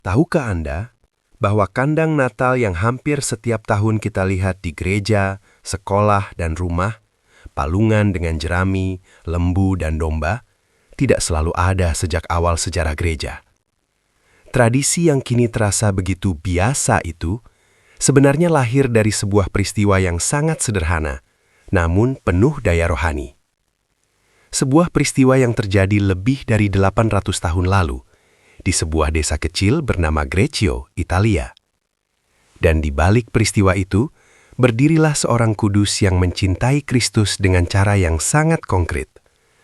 Tahukah Anda bahwa kandang Natal yang hampir setiap tahun kita lihat di gereja, sekolah, dan rumah, palungan dengan jerami, lembu, dan domba, tidak selalu ada sejak awal sejarah gereja? Tradisi yang kini terasa begitu biasa itu sebenarnya lahir dari sebuah peristiwa yang sangat sederhana, namun penuh daya rohani. Sebuah peristiwa yang terjadi lebih dari 800 tahun lalu, di sebuah desa kecil bernama Greccio, Italia. Dan di balik peristiwa itu, berdirilah seorang kudus yang mencintai Kristus dengan cara yang sangat konkret,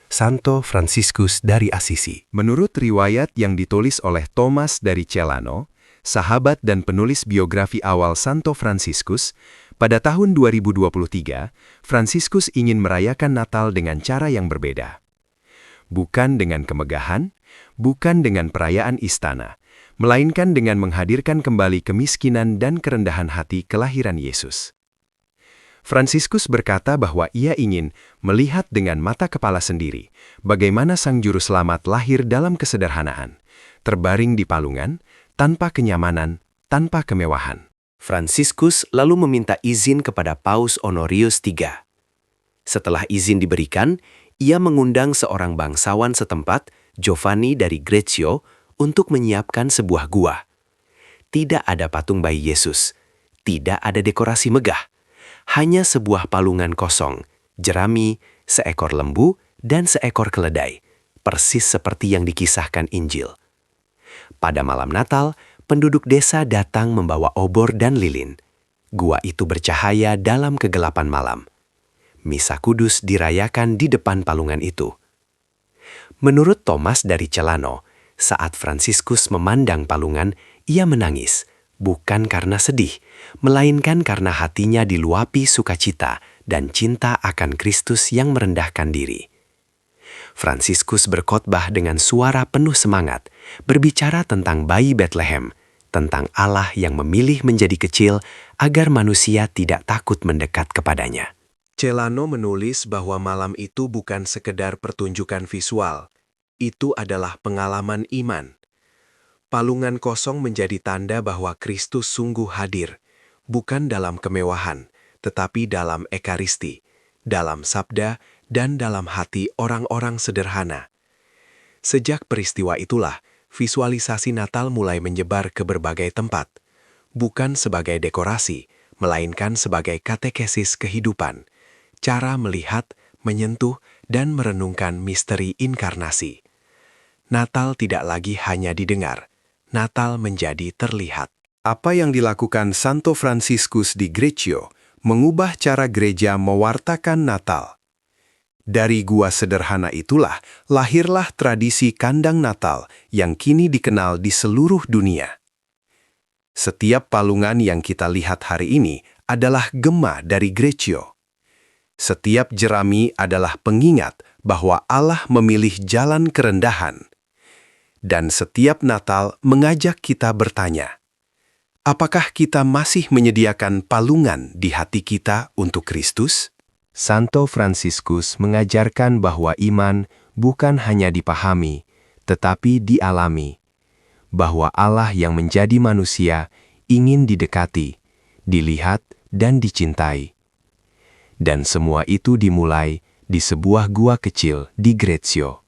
Santo Fransiskus dari Assisi. Menurut riwayat yang ditulis oleh Thomas dari Celano, sahabat dan penulis biografi awal Santo Fransiskus, pada tahun 2023, Fransiskus ingin merayakan Natal dengan cara yang berbeda. Bukan dengan kemegahan, bukan dengan perayaan istana, melainkan dengan menghadirkan kembali kemiskinan dan kerendahan hati kelahiran Yesus. Fransiskus berkata bahwa ia ingin melihat dengan mata kepala sendiri bagaimana Sang Juru Selamat lahir dalam kesederhanaan, terbaring di palungan, tanpa kenyamanan, tanpa kemewahan. Fransiskus lalu meminta izin kepada Paus Honorius III. Setelah izin diberikan, ia mengundang seorang bangsawan setempat, Giovanni dari Greccio, untuk menyiapkan sebuah gua. Tidak ada patung bayi Yesus, tidak ada dekorasi megah, hanya sebuah palungan kosong, jerami, seekor lembu, dan seekor keledai, persis seperti yang dikisahkan Injil. Pada malam Natal, penduduk desa datang membawa obor dan lilin. Gua itu bercahaya dalam kegelapan malam. Misa kudus dirayakan di depan palungan itu. Menurut Thomas dari Celano, saat Fransiskus memandang palungan, ia menangis, bukan karena sedih, melainkan karena hatinya diluapi sukacita dan cinta akan Kristus yang merendahkan diri. Fransiskus berkhotbah dengan suara penuh semangat, berbicara tentang bayi Bethlehem, tentang Allah yang memilih menjadi kecil agar manusia tidak takut mendekat kepadanya. Celano menulis bahwa malam itu bukan sekedar pertunjukan visual, itu adalah pengalaman iman. Palungan kosong menjadi tanda bahwa Kristus sungguh hadir, bukan dalam kemewahan, tetapi dalam ekaristi, dalam sabda, dan dalam hati orang-orang sederhana. Sejak peristiwa itulah, visualisasi Natal mulai menyebar ke berbagai tempat, bukan sebagai dekorasi, melainkan sebagai katekesis kehidupan, cara melihat, menyentuh, dan merenungkan misteri inkarnasi. Natal tidak lagi hanya didengar, Natal menjadi terlihat. Apa yang dilakukan Santo Fransiskus di Greccio mengubah cara gereja mewartakan Natal. Dari gua sederhana itulah lahirlah tradisi kandang Natal yang kini dikenal di seluruh dunia. Setiap palungan yang kita lihat hari ini adalah gema dari Greccio. Setiap jerami adalah pengingat bahwa Allah memilih jalan kerendahan. Dan setiap Natal mengajak kita bertanya, apakah kita masih menyediakan palungan di hati kita untuk Kristus? Santo Fransiskus mengajarkan bahwa iman bukan hanya dipahami, tetapi dialami. Bahwa Allah yang menjadi manusia ingin didekati, dilihat, dan dicintai. Dan semua itu dimulai di sebuah gua kecil di Greccio.